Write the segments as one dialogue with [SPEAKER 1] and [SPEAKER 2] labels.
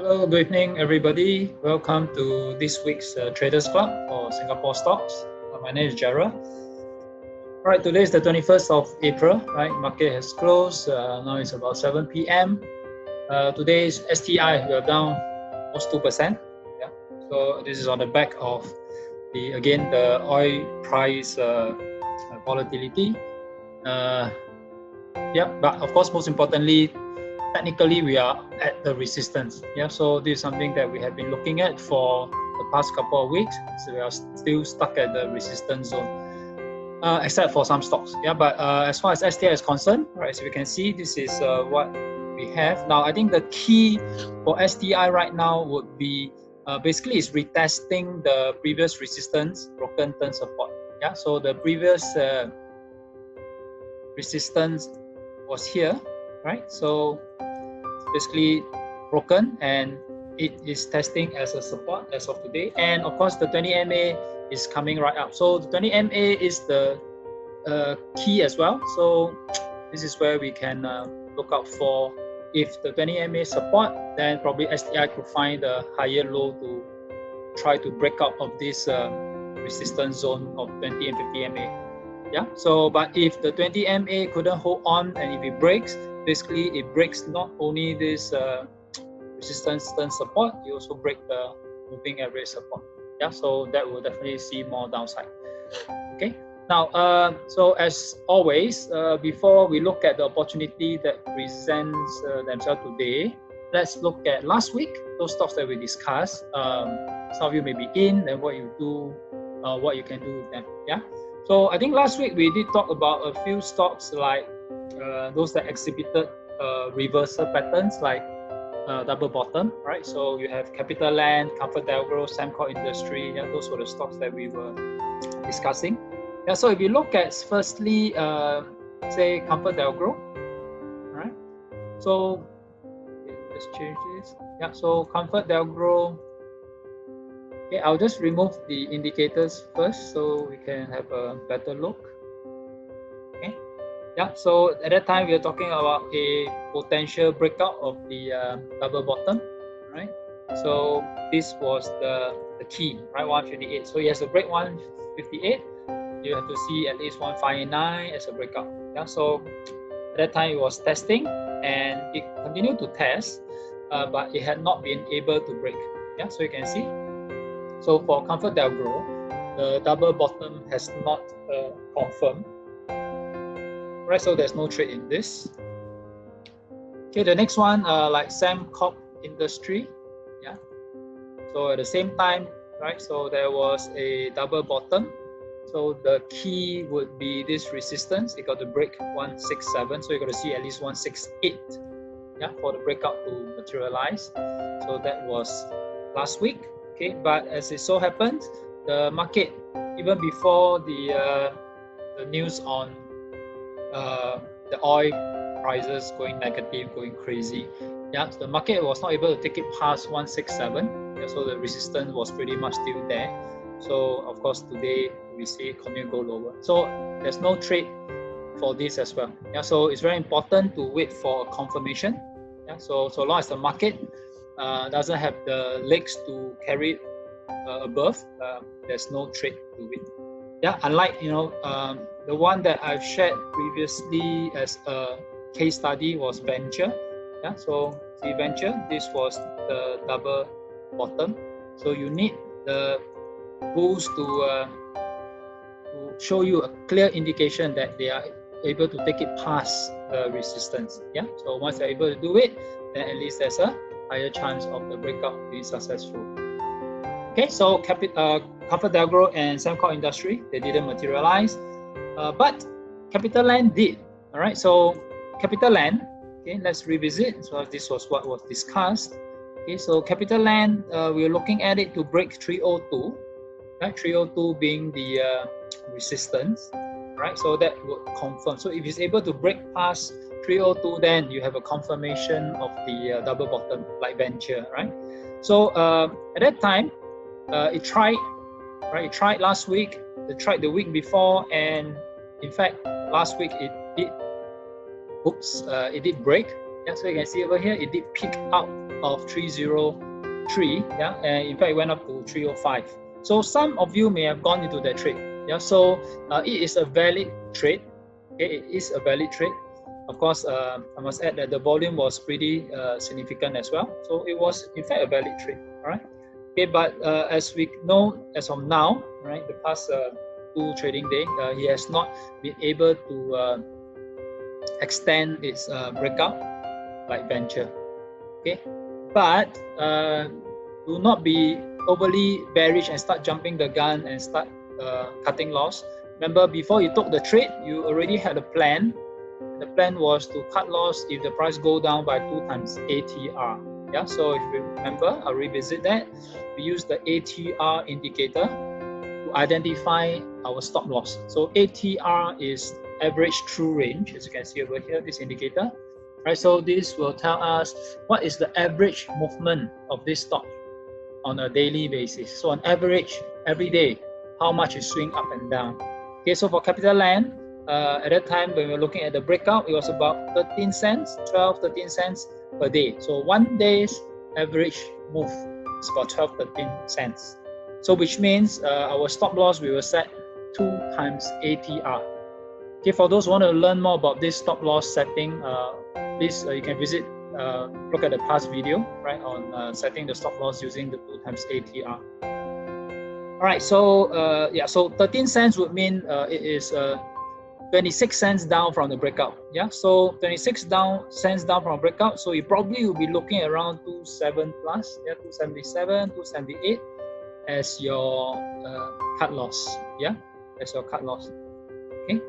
[SPEAKER 1] Hello, good evening, everybody. Welcome to this week's Traders Club for Singapore stocks. My name is Gerald. All right, today is the 21st of April. Right, market has closed. Now it's about 7 p.m. Today's STI, we are down almost 2%. Yeah, so this is on the back of the oil price volatility. But of course, most importantly, technically we are at the resistance. Yeah, so this is something that we have been looking at for the past couple of weeks. So we are still stuck at the resistance zone, except for some stocks. Yeah, but as far as STI is concerned, right, so we can see this is what we have. Now, I think the key for STI right now would be basically is retesting the previous resistance, broken turn support. Yeah, so the previous resistance was here, right? So basically broken, and it is testing as a support as of today. And of course, the 20 MA is coming right up. So the 20 MA is the key as well. So this is where we can look out for. If the 20 MA support, then probably STI could find a higher low to try to break out of this resistance zone of 20 and 50 MA. Yeah, so but if the 20 MA couldn't hold on, and if it breaks, basically it breaks not only this resistance turn support, you also break the moving average support. Yeah, so that will definitely see more downside. Okay, now so as always, before we look at the opportunity that presents themselves today, let's look at last week, those stocks that we discussed. Some of you may be in, and what you do, what you can do with them. Yeah. So I think last week we did talk about a few stocks like those that exhibited reversal patterns, like double bottom, right? So you have CapitaLand, ComfortDelGro, Sembcorp Industry. Yeah, those were the stocks that we were discussing. Yeah, so if you look at firstly, say ComfortDelGro, right? So let's change this. Yeah, so ComfortDelGro. Okay, I'll just remove the indicators first so we can have a better look. Okay, yeah, so at that time we are talking about a potential breakout of the double bottom, right? So this was the key, right? 158. So he has to break 158. You have to see at least 159 as a breakout. Yeah, so at that time it was testing, and it continued to test, but it had not been able to break. Yeah, so you can see. So for ComfortDelGro, the double bottom has not confirmed. Right, so there's no trade in this. Okay, the next one, like Sembcorp Industry. Yeah. So at the same time, right, so there was a double bottom. So the key would be this resistance. It got to break 167. So you got to see at least 168. Yeah, for the breakout to materialize. So that was last week. Okay, but as it so happens, the market, even before the news on the oil prices going negative, going crazy, yeah, so the market was not able to take it past 167. Yeah, so the resistance was pretty much still there. So of course today we see it continue to go lower. So there's no trade for this as well. Yeah, so it's very important to wait for a confirmation. Yeah, so long as the market doesn't have the legs to carry it above, there's no trade to it. Yeah, unlike the one that I've shared previously as a case study was Venture. Yeah, so see Venture, this was the double bottom. So you need the bulls to show you a clear indication that they are able to take it past the resistance. Yeah, so once they're able to do it, then at least there's a higher chance of the breakout being successful. Okay, so ComfortDelGro and Sembcorp Industry, they didn't materialize, but CapitaLand did. All right, so CapitaLand, okay, let's revisit. So this was what was discussed. Okay, so CapitaLand, we're looking at it to break 302, right? 302 being the resistance, right? So that would confirm. So if it's able to break past 302, then you have a confirmation of the double bottom, like Venture, right? So at that time, it tried, right? It tried last week, it tried the week before, and in fact, last week it did break. Yeah, so you can see over here, it did peak out of 303. Yeah, and in fact, it went up to 305. So some of you may have gone into that trade. Yeah, so it is a valid trade. Okay, it is a valid trade. Of course, I must add that the volume was pretty significant as well. So it was in fact a valid trade. All right. Okay, but as we know, as of now, right, the past 2 trading days, he has not been able to extend its breakout like venture. Okay, but do not be overly bearish and start jumping the gun and start cutting loss. Remember, before you took the trade, you already had a plan. The plan was to cut loss if the price go down by 2 times ATR. Yeah, so if you remember, I'll revisit that. We use the ATR indicator to identify our stop loss. So ATR is average true range, as you can see over here, this indicator. Right, so this will tell us what is the average movement of this stock on a daily basis. So on average, every day, how much it swing up and down. Okay, so for CapitaLand, at that time when we were looking at the breakout, it was about 13 cents, 12, 13 cents per day. So 1 day's average move is about 12, 13 cents. So which means our stop loss, we will set 2 times ATR. Okay, for those who want to learn more about this stop loss setting, please you can visit, look at the past video, right, on setting the stop loss using the 2 times ATR. All right, so yeah, so 13 cents would mean it is 26 cents down from the breakout. Yeah, so 26 cents down from breakout. So you probably will be looking at around 27 plus, yeah, 277, 278 as your cut loss. Yeah, as your cut loss. Okay.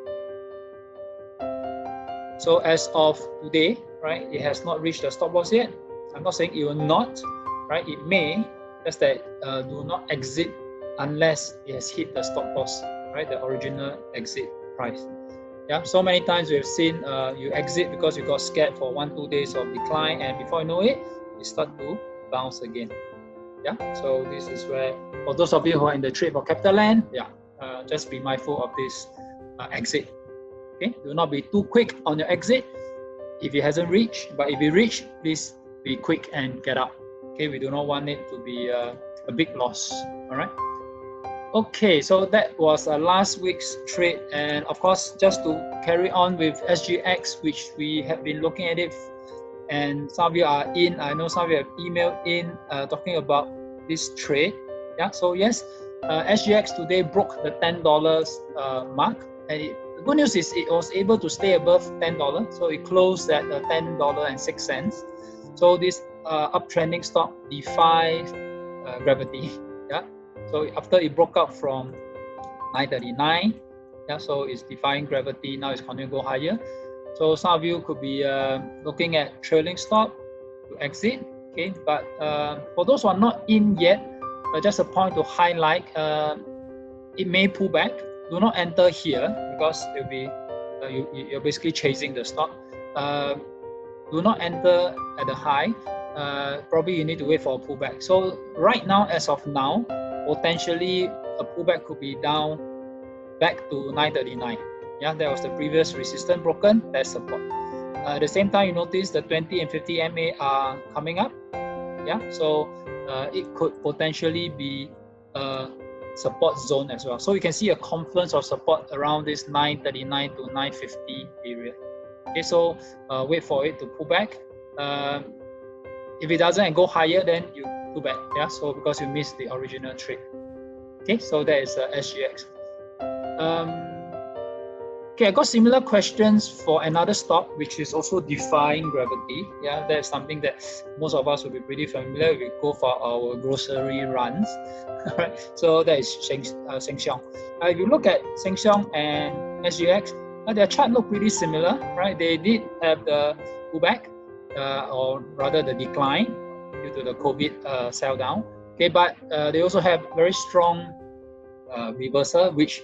[SPEAKER 1] So as of today, right, it has not reached the stop loss yet. I'm not saying it will not, right? It may, just that do not exit unless it has hit the stop loss, right? The original exit price. Yeah, so many times we've seen you exit because you got scared for 1-2 days of decline, and before you know it, you start to bounce again. Yeah, so this is where, for those of you who are in the trade for CapitaLand, yeah, just be mindful of this exit. Okay, do not be too quick on your exit if it hasn't reached, but if it reached, please be quick and get out. Okay, we do not want it to be a big loss. All right. Okay, so that was last week's trade, and of course, just to carry on with SGX, which we have been looking at it, and some of you are in. I know some of you have emailed in talking about this trade. Yeah, so yes, SGX today broke the $10 mark, and the good news is it was able to stay above $10, so it closed at $10.06. So this uptrending stock defies gravity. Yeah. So after it broke up from 939, yeah, so it's defying gravity. Now it's continuing to go higher. So some of you could be looking at trailing stop to exit. Okay, but for those who are not in yet, just a point to highlight: it may pull back. Do not enter here because it'll be you're basically chasing the stock. Do not enter at the high. Probably you need to wait for a pullback. So right now, as of now, potentially a pullback could be down back to 939. Yeah, that was the previous resistance broken. That's support. At the same time, you notice the 20 and 50 MA are coming up. Yeah, so it could potentially be a support zone as well. So you can see a confluence of support around this 939 to 950 area. Okay, so wait for it to pull back. If it doesn't go higher, then you pull back. Yeah, so because you missed the original trade. Okay, so that is SGX. Okay, I got similar questions for another stock which is also defying gravity. Yeah, that's something that most of us will be pretty familiar with. We go for our grocery runs. Right? So that is Sheng Siong. If you look at Sheng Siong and SGX, their chart look pretty similar, right? They did have the pullback, or rather the decline due to the COVID sell down. Okay, but they also have very strong reversal, which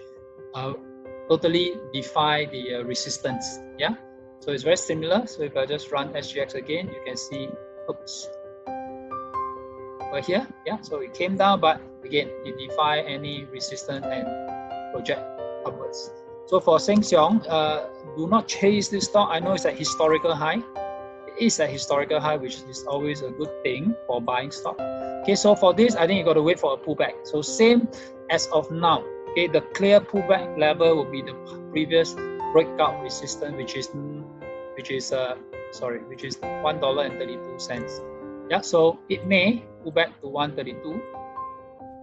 [SPEAKER 1] totally defy the resistance. Yeah, so it's very similar. So if I just run SGX again, you can see, oops, right here. Yeah, so it came down, but again, it defy any resistance and project upwards. So for Sheng Siong, do not chase this stock. I know it's a historical high. is a historical high, which is always a good thing for buying stock. Okay, so for this, I think you got to wait for a pullback. So same as of now. Okay, the clear pullback level will be the previous breakout resistance, which is $1.32. Yeah, so it may pull back to 132.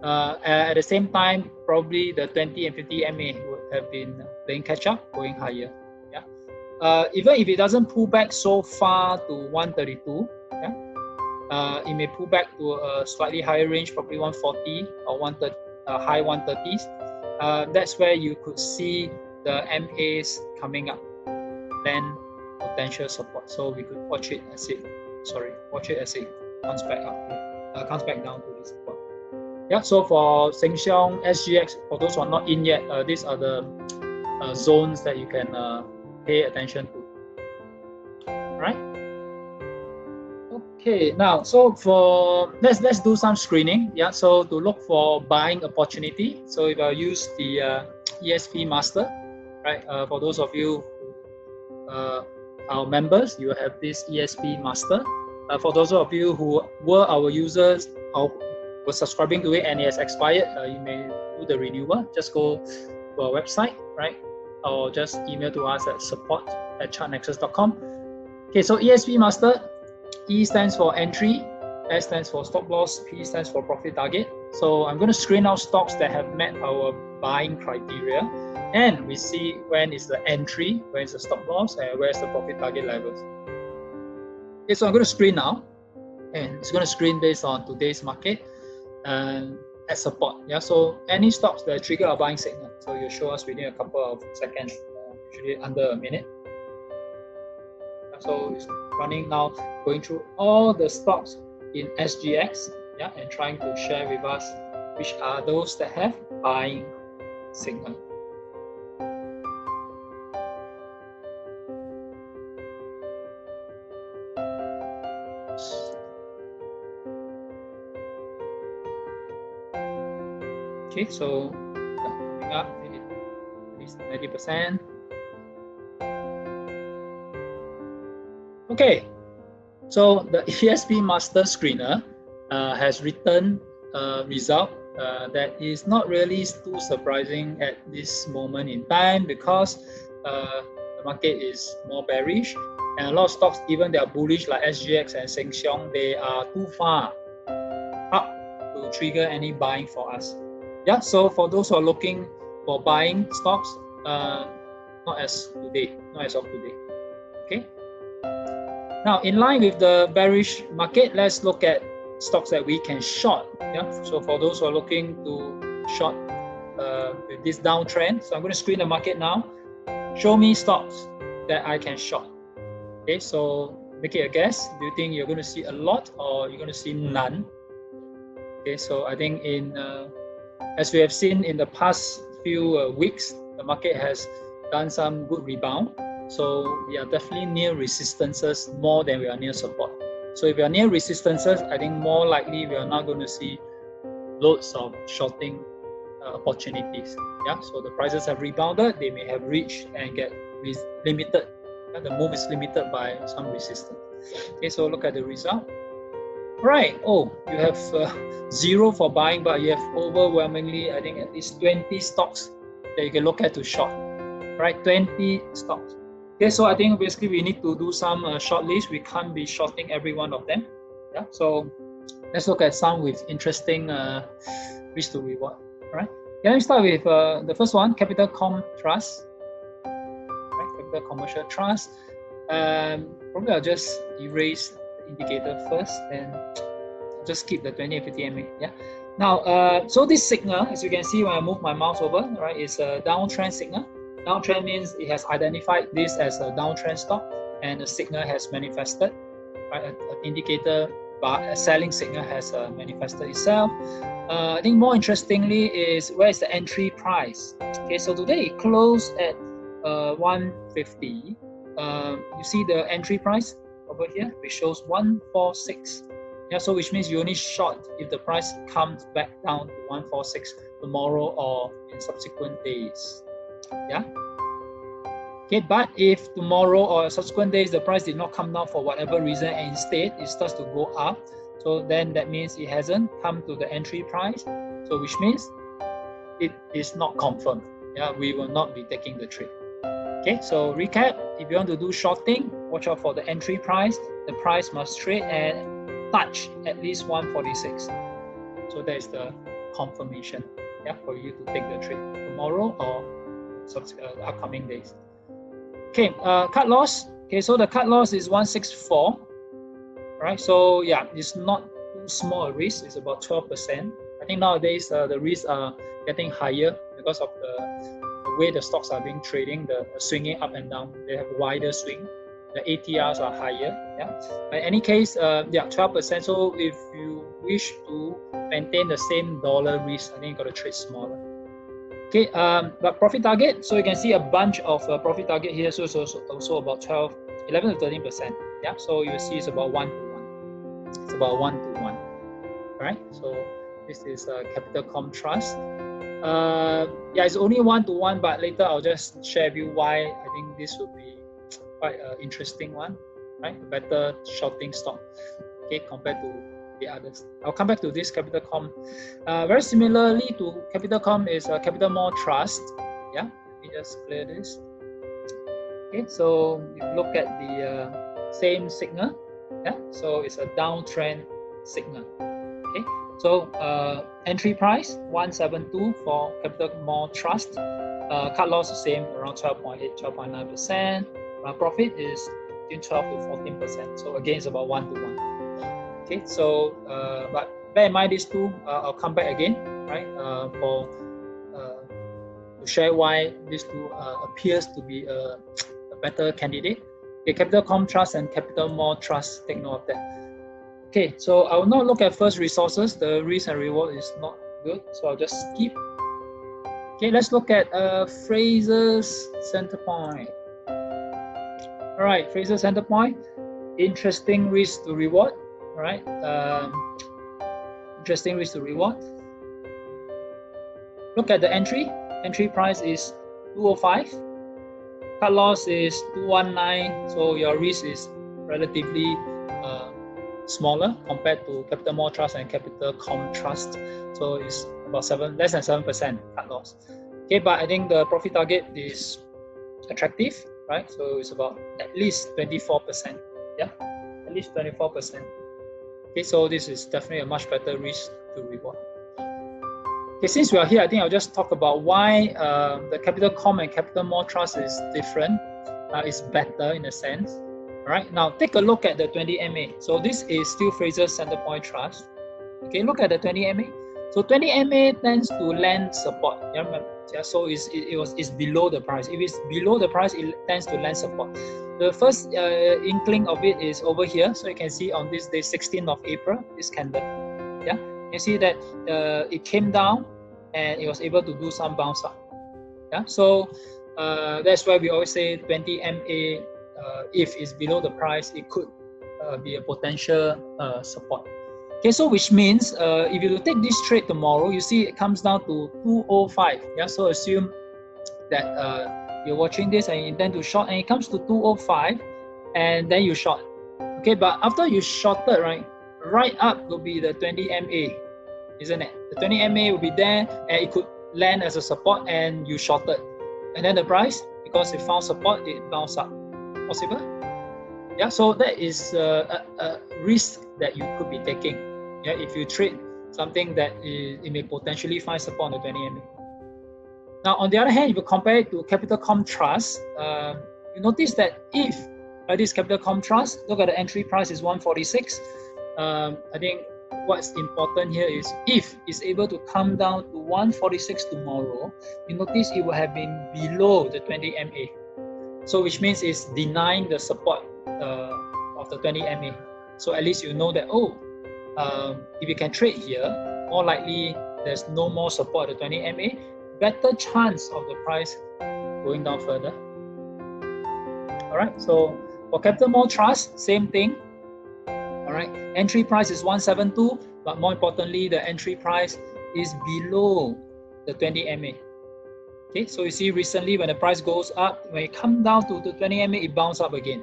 [SPEAKER 1] At the same time, probably the 20 and 50 MA would have been playing catch up, going higher. Yeah. Even if it doesn't pull back so far to 132, yeah, it may pull back to a slightly higher range, probably 140 or 130, high 130s. That's where you could see the MAs coming up, then potential support. So we could watch it as it comes back up, comes back down to this support. Yeah. So for Sheng Siong, SGX, for those who are not in yet, these are the zones that you can pay attention to. Right. Okay. Now, so for let's do some screening. Yeah. So to look for buying opportunity. So if I use the ESP Master, right? For those of you our members, you have this ESP Master. For those of you who were our users or were subscribing to it and it has expired, you may do the renewal. Just go to our website, right? Or just email to us at support@chartnexus.com. Okay, so ESP Master, E stands for entry, S stands for stop loss, P stands for profit target. So I'm going to screen out stocks that have met our buying criteria, and we see when is the entry, when is the stop loss, and where is the profit target levels. Okay, so I'm going to screen now, and it's going to screen based on today's market and at support. Yeah, so any stocks that trigger a buying signal, so you show us within a couple of seconds, usually under a minute. So it's running now, going through all the stocks in SGX, yeah, and trying to share with us which are those that have buying signal. Okay, so coming up at least 90%. Okay, so the ESP Master Screener has returned a result that is not really too surprising at this moment in time, because the market is more bearish, and a lot of stocks, even they are bullish like SGX and Sheng Siong, they are too far up to trigger any buying for us. Yeah, so for those who are looking for buying stocks, not as of today. Okay. Now, in line with the bearish market, let's look at stocks that we can short. Yeah. So for those who are looking to short with this downtrend, so I'm going to screen the market now. Show me stocks that I can short. Okay. So make it a guess. Do you think you're going to see a lot or you're going to see none? Okay. So I think as we have seen in the past few weeks, the market has done some good rebound. So we are definitely near resistances more than we are near support. So if we are near resistances, I think more likely we are not going to see loads of shorting opportunities. Yeah. So the prices have rebounded, they may have reached and get limited. The move is limited by some resistance. Okay. So look at the result. Right. Oh, you have 0 for buying, but you have overwhelmingly, I think, at least 20 stocks that you can look at to short. Right, 20 stocks. Okay, so I think basically we need to do some short list. We can't be shorting every one of them. Yeah. So let's look at some with interesting risk to reward. Right. Can we start with the first one, Capital Com Trust. Right, Capital Commercial Trust. Probably I'll just erase indicator first and just keep the 20 and 50 MA. Yeah. Now, so this signal, as you can see when I move my mouse over, right, is a downtrend signal. Downtrend means it has identified this as a downtrend stock, and the signal has manifested. Right, an indicator, but a selling signal has manifested itself. I think more interestingly is where is the entry price. Okay, so today it closed at 150. You see the entry price over here, which shows 146. Yeah, so which means you only short if the price comes back down to 146 tomorrow or in subsequent days. Yeah. Okay, but if tomorrow or subsequent days the price did not come down for whatever reason and instead it starts to go up, so then that means it hasn't come to the entry price, so which means it is not confirmed. Yeah, we will not be taking the trade. Okay, so recap, if you want to do shorting, watch out for the entry price. The price must trade and touch at least 146. So that is the confirmation, yeah, for you to take the trade tomorrow or upcoming days. Okay, cut loss. Okay, so the cut loss is 164. Right, so yeah, it's not too small a risk. It's about 12%. I think nowadays the risks are getting higher because of the way the stocks are being trading, the swinging up and down. They have a wider swing. The ATRs are higher. Yeah. But in any case, yeah, 12%. So if you wish to maintain the same dollar risk, I think you got to trade smaller. Okay, but profit target. So you can see a bunch of profit target here. So it's also about 11 to 13%. Yeah. So you see it's about 1 to 1. It's about 1 to 1. Right. So this is Capitalcom Trust. Yeah, it's only 1 to 1, but later I'll just share with you why I think this would be quite an interesting one, right? A better shorting stock, okay, compared to the others. I'll come back to this Capitalcom. Very similarly to Capitalcom is Capital Mall Trust. Yeah, let me just clear this. Okay, so you look at the same signal. Yeah, so it's a downtrend signal. Okay, so entry price 172 for Capital Mall Trust. Cut loss the same, around 12.8, 12.9%. Profit is between 12 to 14%. So again, it's about 1 to 1. Okay, so but bear in mind these two. I'll come back again, right? To share why these two appears to be a better candidate. Okay, Capitalcom Trust and Capital Mall Trust. Take note of that. Okay, so I will not look at First Resources. The risk and reward is not good, so I'll just skip. Okay, let's look at Fraser's Centrepoint. All right, Fraser's Centrepoint. Interesting risk to reward. All right, interesting risk to reward. Look at the entry. Entry price is 205. Cut loss is 219. So your risk is relatively smaller compared to Capital Mall Trust and Capitalcom Trust. So it's about less than 7% cut loss. Okay, but I think the profit target is attractive, right? So it's about at least 24%. Yeah, at least 24%. Okay, so this is definitely a much better risk to reward. Okay, since we are here, I think I'll just talk about why the Capitalcom and Capital Mall Trust is different. It's better in a sense. All right, now take a look at the 20 MA. So this is still Fraser's Centrepoint Trust. Okay, look at the 20 MA. So 20 MA tends to lend support. Yeah, so it's below the price. If it's below the price, it tends to lend support. The first inkling of it is over here. So you can see on this day, 16th of April, this candle. Yeah, you see that it came down and it was able to do some bounce up. Yeah, so that's why we always say 20 MA. If it's below the price, it could be a potential support. Okay, so which means if you take this trade tomorrow, you see it comes down to 205. Yeah, so assume that you're watching this and you intend to short, and it comes to 205, and then you short. Okay, but after you shorted, right up will be the 20 MA, isn't it? The 20 MA will be there, and it could land as a support, and you shorted, and then the price, because it found support, it bounced up. Possible? Yeah, so that is a risk that you could be taking. Yeah, if you trade something that it may potentially find support on the 20 MA. Now, on the other hand, if you compare it to Capitalcom Trust, you notice that if this Capitalcom Trust, look at the entry price is 146. I think what's important here is if it's able to come down to 146 tomorrow, you notice it will have been below the 20 MA. So which means it's denying the support of the 20 MA. So at least you know that, if you can trade here, more likely there's no more support at the 20 MA, better chance of the price going down further. All right, so for Capital Mall Trust, same thing. All right, entry price is 172, but more importantly, the entry price is below the 20 MA. Okay, so you see recently when the price goes up, when it comes down to the 20 MA, it bounces up again.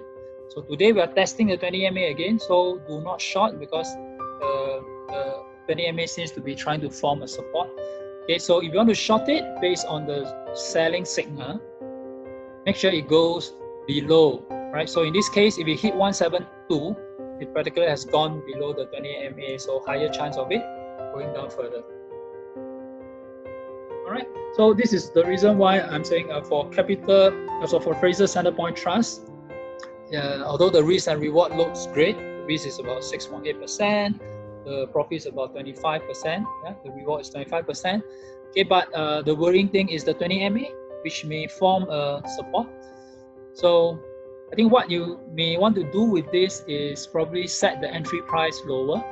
[SPEAKER 1] So today we are testing the 20 MA again, so do not short because the 20 MA seems to be trying to form a support. Okay, so if you want to short it based on the selling signal, make sure it goes below, right? So in this case, if it hit 172, it practically has gone below the 20 MA, so higher chance of it going down further. All right, so this is the reason why I'm saying for capital, also for Fraser Centrepoint Trust, although the risk and reward looks great, the risk is about 6.8%, the profit is about 25%, the reward is 25%. Okay, but the worrying thing is the 20 MA, which may form a support. So I think what you may want to do with this is probably set the entry price lower.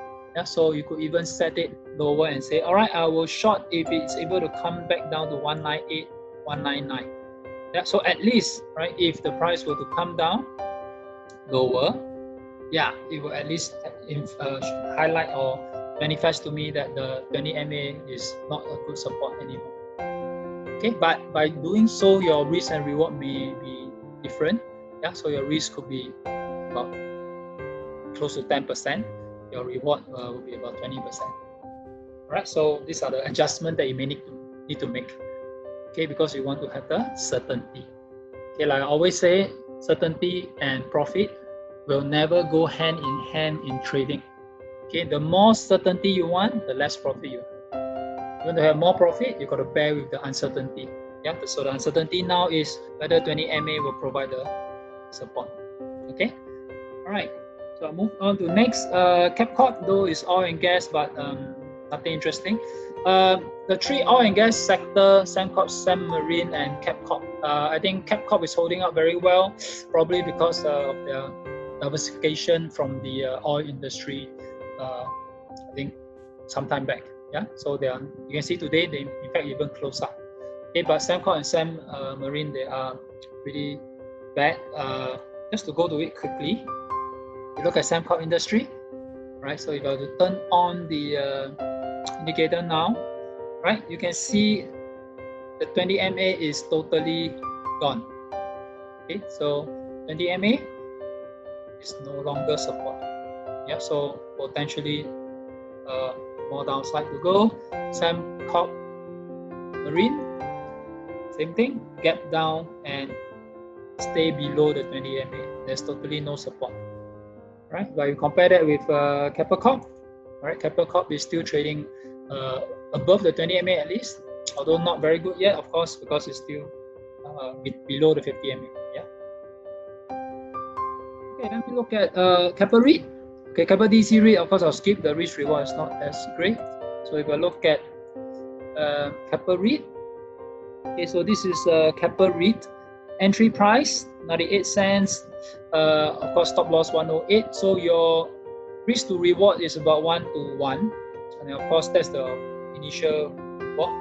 [SPEAKER 1] So you could even set it lower and say, all right, I will short if it's able to come back down to 198, 199. So at least, right, if the price were to come down lower, it will at least highlight or manifest to me that the 20 MA is not a good support anymore. Okay, but by doing so, your risk and reward may be different. So your risk could be about close to 10%. Your reward will be about 20%. All right, so these are the adjustments that you may need to make. Okay, because you want to have the certainty. Okay, like I always say, certainty and profit will never go hand in hand in trading. Okay, the more certainty you want, the less profit you have. You want to have more profit, you got to bear with the uncertainty. So the uncertainty now is whether 20 MA will provide the support. Okay, all right. So I'll move on to next. Capcorp, though, is oil and gas, but nothing interesting. The three oil and gas sector, Sembcorp, Sembmarine, and Capcorp. I think Capcorp is holding up very well, probably because of their diversification from the oil industry. I think sometime back. So they are. You can see today they in fact even close up. Okay, but Sembcorp and Sembmarine, they are pretty bad. Just to go to it quickly. You look at Sembcorp industry, right? So if I were to turn on the indicator now, right, you can see the 20 MA is totally gone. Okay, so 20 MA is no longer support. So potentially more downside to go. Sembcorp Marine, same thing, gap down and stay below the 20 MA. There's totally no support. Right, but you compare that with Keppel Corp, right? Keppel Corp is still trading above the 20 MA at least, although not very good yet, of course, because it's still below the 50 MA. Okay, let me look at Keppel REIT. Okay, Keppel DC REIT, of course, I'll skip. The risk reward is not as great. So if I look at Keppel REIT, okay, so this is Keppel REIT. Entry price 98 cents. Of course, stop loss 108. So your risk to reward is about 1:1, and of course that's the initial reward.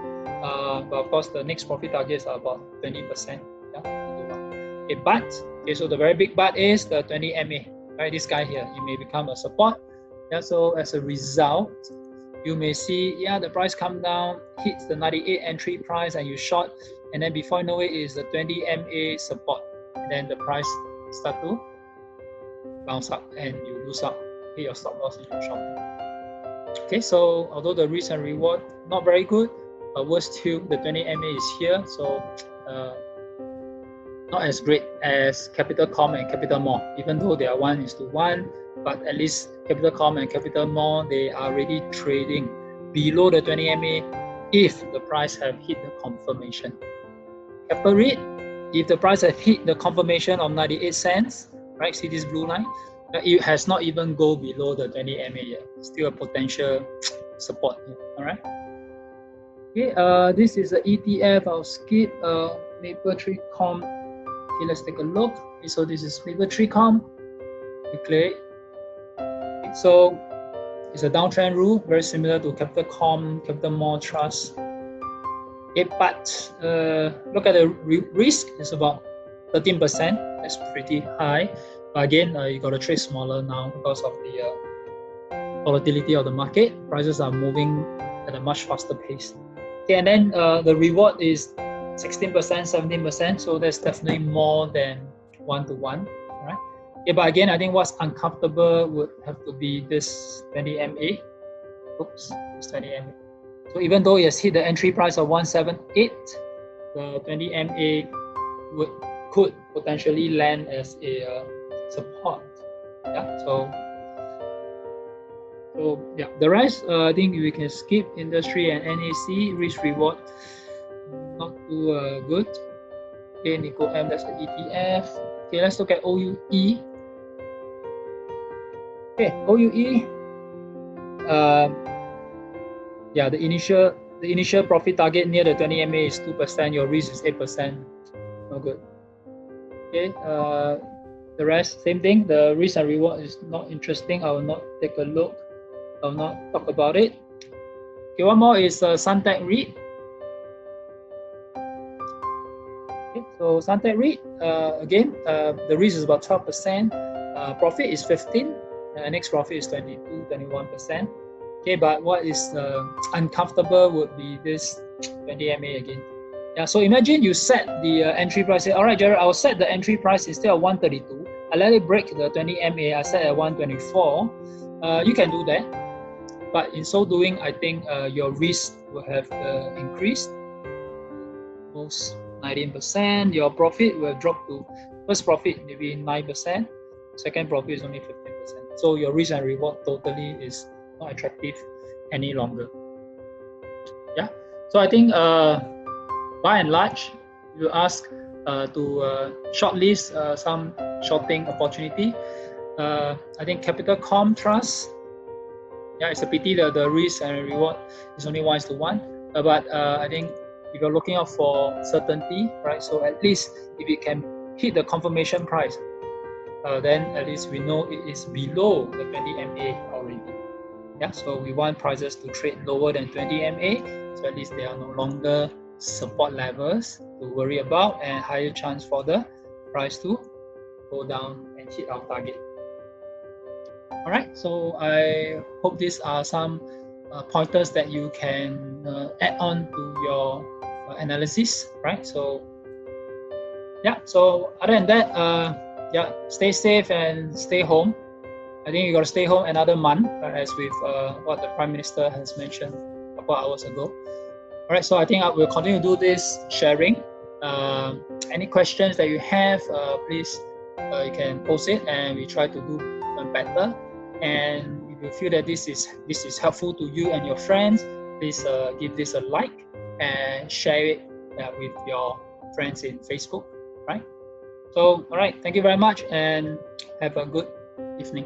[SPEAKER 1] But of course the next profit targets are about 20%. Okay, but so the very big but is the 20 MA. Right, this guy here, it may become a support. So as a result, you may see the price come down, hits the 98 entry price, and you short, and then before you know it is the 20 MA support, and then the price start to bounce up and you lose out, hit your stop loss in your short. Okay, so although the risk and reward not very good, but worse still, the 20 MA is here, so not as great as Capitalcom and Capital Mall, even though they are 1:1, but at least Capitalcom and Capital Mall, they are already trading below the 20 MA if the price have hit the confirmation. Keppel REIT, if the price have hit the confirmation of 98 cents, right, see this blue line, it has not even go below the 20 MA yet. Still a potential support here. All right. Okay, this is an ETF. I'll skip Mapletree Comp. Okay, let's take a look. Okay, so this is Mapletree Comp. We click. Okay, so it's a downtrend rule, very similar to Capitalcom, Capital Mall Trust. Okay, but look at the risk, it's about 13%. That's pretty high. But again, you got to trade smaller now because of the volatility of the market. Prices are moving at a much faster pace. Okay, and then the reward is 16%, 17%. So that's definitely more than 1-to-1, right? Yeah, but again, I think what's uncomfortable would have to be this 20 MA. Oops, it's 20 MA. So even though it has hit the entry price of 178, the 20 MA could potentially land as a support. Yeah. So yeah, the rest I think we can skip. Industry and NAC risk reward not too good. Okay, Nico M, that's the ETF. Okay, let's look at OUE. Okay, OUE. Yeah, the initial profit target near the 20 MA is 2%. Your risk is 8%. No good. Okay. The rest, same thing. The risk and reward is not interesting. I will not take a look. I will not talk about it. Okay, one more is Suntec REIT. Okay, so Suntec REIT, again, the risk is about 12%. Profit is 15. Next profit is 22, 21%. Okay, but what is uncomfortable would be this 20 MA again. Yeah, so imagine you set the entry price. Say, all right, Jared, I'll set the entry price instead of 132. I let it break the 20 MA. I set at 124. You can do that, but in so doing, I think your risk will have increased, almost 19%. Your profit will drop to first profit maybe 9%. Second profit is only 15%. So your risk and reward totally is not attractive any longer. Yeah. So I think by and large, you ask to shortlist some shorting opportunity. I think Capital.com Trust. Yeah, it's a pity that the risk and reward is only 1:1. But I think if you're looking out for certainty, right? So at least if it can hit the confirmation price, then at least we know it is below the 20 MA already. Yeah, so we want prices to trade lower than 20 MA, so at least there are no longer support levels to worry about and higher chance for the price to go down and hit our target. All right, so I hope these are some pointers that you can add on to your analysis, right? So yeah, so other than that, yeah, stay safe and stay home. I think you got to stay home another month, as with what the Prime Minister has mentioned a couple hours ago. All right, so I think I will continue to do this sharing. Any questions that you have, please you can post it, and we try to do better. And if you feel that this is helpful to you and your friends, please give this a like and share it with your friends in Facebook, right? So, all right, thank you very much, and have a good evening.